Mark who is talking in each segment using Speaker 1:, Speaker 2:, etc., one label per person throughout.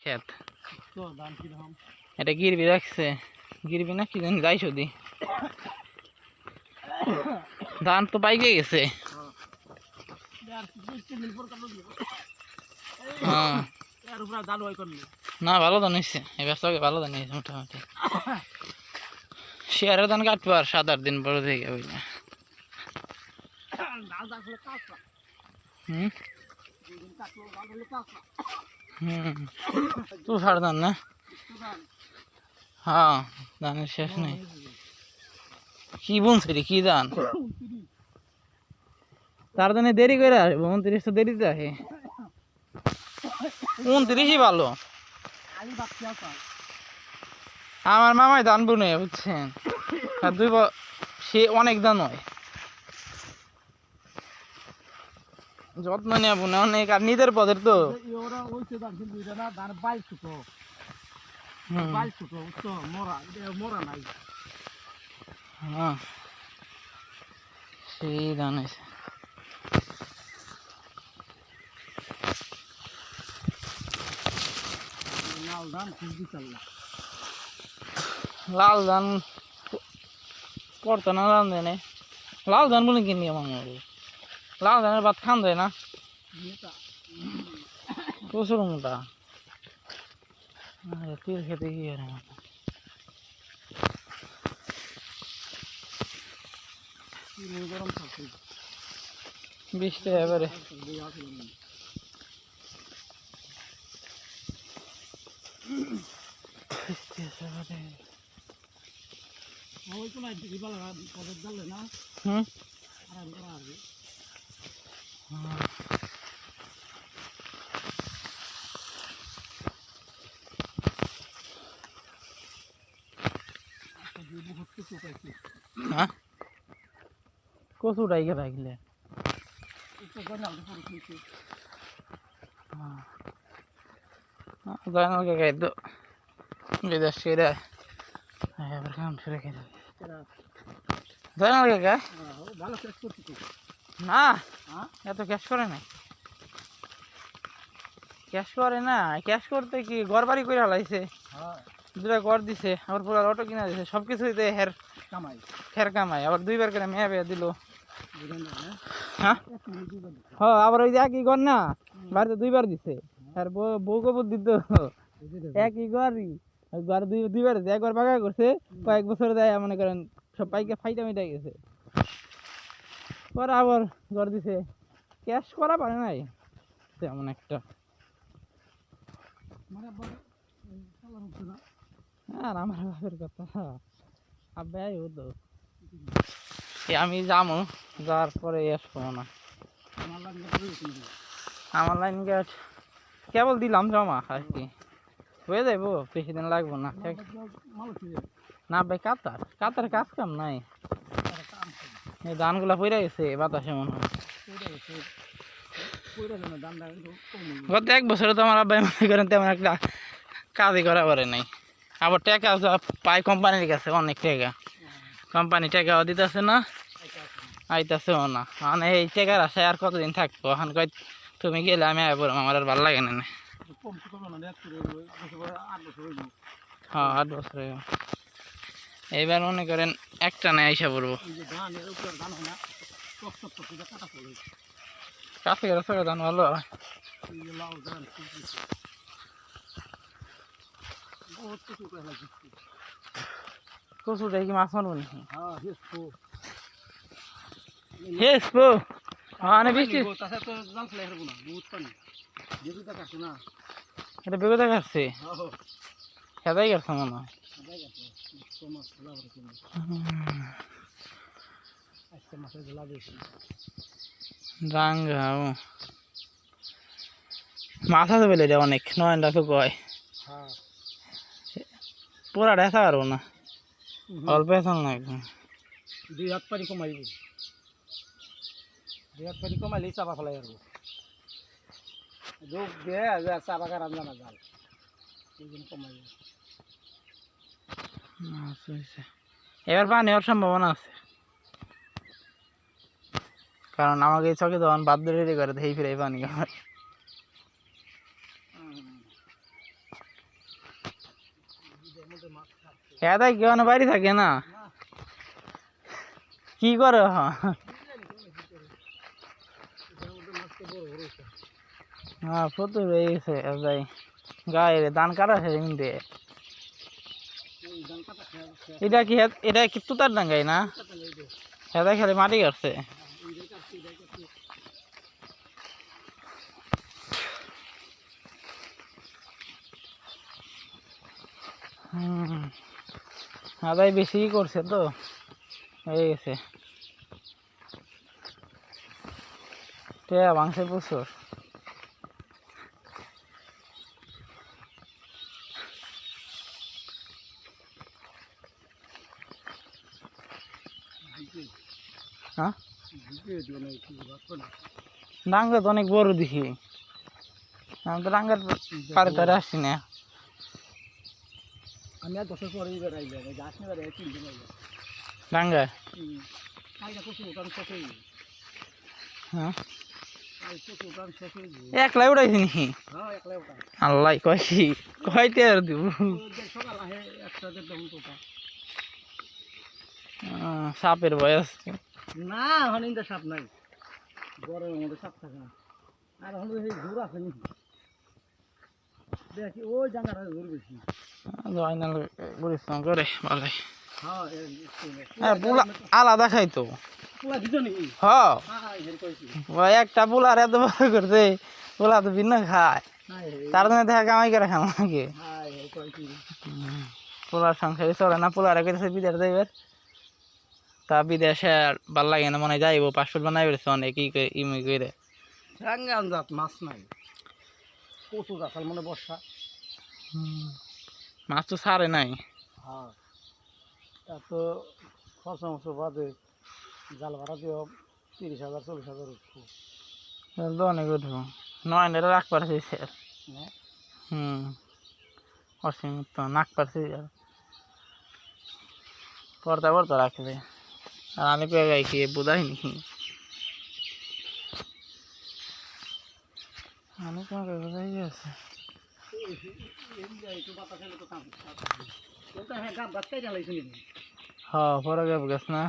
Speaker 1: ক্ষেত এটা গিরবি রাখছে গিরবি না কি জানি যাই সদি ধান তো পাইকে গেছে হ্যাঁ না ভালো ধান হয়েছে এবার সঙ্গে ভালো ধান হয়েছে মোটামুটি শেয়ারের ধান কাটবো আর 7-8 দিন পরে থেকে বুঝলে তুষার ধান না হ্যাঁ ধানের শেষ নেই কি বুনছি রে কি ধান তার জন্য দেরি করে আসবো 29 তো দেরিতে আসে 29ই ভালো আমার মামাই ধান বুনে বুঝছেন আর সে অনেক ধান হয় যত্ন নিয়ে বুনে অনেক আর নিজের পদের তো হ্যাঁ সেই ধান হয়েছে লাল ধান করতো না লাল ধানে লাল ধান বলে কিনি আমার লাল ধানের ভাত খান যায় না প্রচুর মোটা তিল খেতে কি আর বৃষ্টি এবারে কচু ডাইকে রাখলে জানালকে খাইতো বিদেশ ছেড়ে এবার কেমন ফিরে খেতে জানালকে খায় না এত ক্যাশ করে না ক্যাশ করে না ক্যাশ করতে কি ঘর বাড়ি করে হালাইছে দুটা ঘর দিছে আবার পুরো অটো কিনা দিছে সবকিছুই হের কামাই আবার 2বার করে মেয়ে বিয়ে দিল হ্যাঁ আবার ওই যে একই ঘর না বাড়িতে 2বার দিছে আর বউ কবর দিত একই ঘরই ঘর 2বার দিছে একবার বাগা করছে কয়েক বছর দেয় মনে করেন সব পাইকে ফাইটা মিটা গেছে পরে আবার ঘর দিছে ক্যাশ করা পারে নাই তেমন একটা আর আমার বাপের কথা আব্বাই হতো আমি যাবো যাওয়ার পরে আসবো না আমার লাইন গেট কেবল দিলাম জমা আর কি হয়ে যাবো বেশি দিন লাগবো না না ভাই কাতার কাজ কাম নাই এই ধানগুলা পড়ে গেছে বাতাসে মনে হয় গত 1 বছরে তো আমার আব্বাই মনে করেন তেমন একটা কাজই করা পারে নাই আবার টাকা পাই কোম্পানির কাছে অনেক টাকা কোম্পানি টাকাও দিতেছে না আইতাছেও না মানে এই টাকার আশায় আর কতদিন থাকবো এখন কয় তুমি গেলে আমি আবার আমার আর ভালো লাগে না হ্যাঁ 8 বছর এইবার মনে করেন একটা নেই আইসা পড়বো কাছে গেলে ধান ভালো কচুটাই কি মাছ মারবো নাকি হেসবো মানে বৃষ্টি এটা বেগুদা কাটছে খেদাই গেছে মনে হয় রাঙ্গাও মাছ আছে বলে রে অনেক নয়নটা তো কয় পুরা দেখা পারবো না অল্প এসন না একদম
Speaker 2: 2 হাত পারি কমাইব 2 হাত পারি কমাইলেই চাপা ফেলাই আসবো যোগ দিয়ে চাপা কারাম জানা জাল কমাইব
Speaker 1: এবার পানি হওয়ার সম্ভাবনা আছে কারণ আমাকে এই চকে তখন বাধ্য রেডি করে এই ফিরে পানি খাবার হ্যাঁ তাই কেউ না বাড়ি থাকে না কি করে হ্যাঁ প্রচুর হয়ে গেছে তাই গায়ে ধান কাটা শেষ কিনতে এটা কি তুতার ডাঙ্গাই না হ্যাঁ খেলে মাটি কাটছে আদায় বেশি করছে তো হয়ে গেছে ভাঙছে প্রচুর হ্যাঁ ডাঙ্গা তো অনেক বড় দেখি আমি তো ডাঙ্গার পারে তারে আসছি না
Speaker 2: আমি ১ বছর পরে এবার আইলাম গাছ নেবার ৩ দিন আইলাম
Speaker 1: ডাঙ্গা হ্যাঁ একলাই উঠাইছি নি আল্লাহ কয় কয়তে আর দিব সাপের ভয় আছে
Speaker 2: না ওখানে সাপ নাই গরমের মধ্যে সাপ থাকে না আর ওখানে ঘুর আছে নি দেখি ওই জায়গাটা ঘুর বেশি
Speaker 1: জয়নাল পরিশ্রম করে ভালো
Speaker 2: হ্যাঁ
Speaker 1: আলাদা খাইতো একটা পোলার এত বড় করছে পোলা তো ভিন্ন খায় তার জন্য দেখা কামাই করে খাম নাকি পোলার সংসারে চলে না পোলার করেছে বিদেশ যাইবার তা বিদেশে ভাল লাগে না মনে যাইব পাসপোর্ট বানাই বেড়েছে অনেক ইমি করে
Speaker 2: মাছ নাই কচু গাছ মনে বর্ষা
Speaker 1: মাছ তো ছাড়ে নাই
Speaker 2: হ্যাঁ এত খরচা মশো বাদে জাল ভাড়া দিয়ে ৩০,০০০ ৪০,০০০ উঠবো
Speaker 1: তো অনেক উঠবো ৯ নেড়ে রাখ পারছি স্যার অসীম তো নাক পারছি পড়তা পড়তা রাখবে আর আমি পেয়ে গাই খেয়ে বোঝাইনি আমি তোমাকে বোঝাই আছে হ্যাঁ পরে গাব গাছ না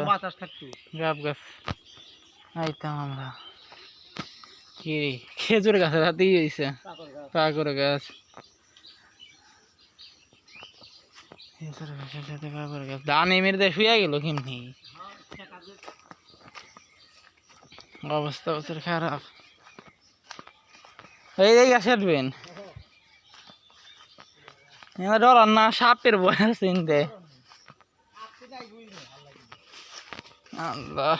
Speaker 2: বাতাস থাকতো
Speaker 1: গাব গাছ আইতাম আমরা কি রে খেজুর গাছের হাতেই হয়েছে কাকর গাছ খেজুর গাছের সাথে কাকর গাছ ধান এমনি দিয়ে শুয়ে গেল কেমনি অবস্থা বছর খারাপ এই গাছ কাটবেন ডর না সাপের বয়স চিনতে আল্লাহ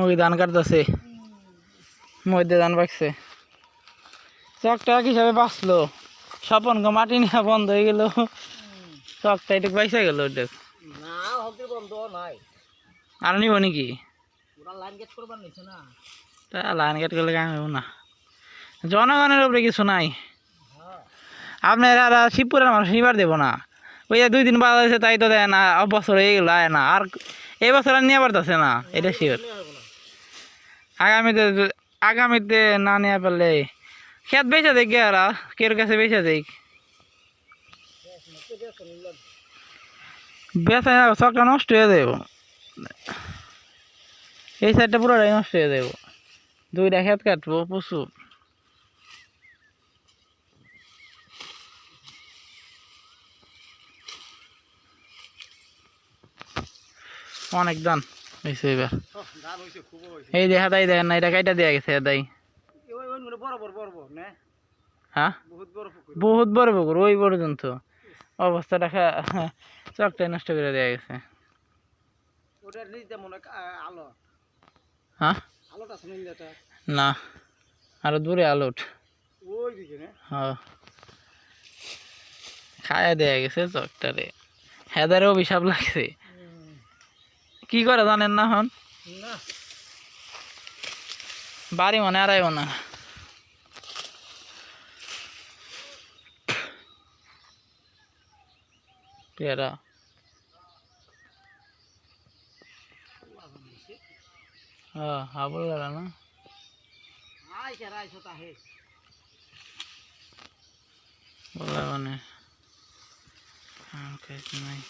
Speaker 1: ওই ধান কাটতেছে মধ্যে ধান পাকছে চকটা হিসাবে বাঁচলো স্বপন গো মাটি নেওয়া বন্ধ হয়ে গেল চকটা একটু বাইসা গেল ওটা আর নিব নাকি তা লাইন গেট করলে কাম হবো না জনগণের উপরে কিছু নাই আপনার আর শিবপুরের মানুষ নিবার দেবো না ওই 2 দিন বাদ হয়েছে তাই তো দেয় না বছর হয়ে গেল আয় না আর এই বছর আর নিয়ে পারতেছে না এটা শিওর আগামীতে না নিয়ে পারলে খেত বেচা দেখ গে আর কের কাছে বেচা দেখ বেচা চকটা নষ্ট হয়ে দেব এই সাইডটা পুরোটাই নষ্ট হয়ে দেব 2টা খেত কাটবো প্রচুর অনেক ধান হয়েছে এবার এই দেখা তাই দেখেন না এটা কাইটা দেওয়া গেছে দাই হ্যাঁ বহুত বড় পুকুর ওই পর্যন্ত অবস্থাটা চকটাই নষ্ট করে দেওয়া গেছে হ্যাঁ না আরো দূরে আলোট হ্যাঁ খায়া দেয়া গেছে চকটারে হেদারে অভিশাপ লাগছে কি করে জানেন না হন বাড়ি মনে আর আইব না পেয়ারা হ্যাঁ হ্যাঁ বলে গেল না বলে মানে হ্যাঁ নাই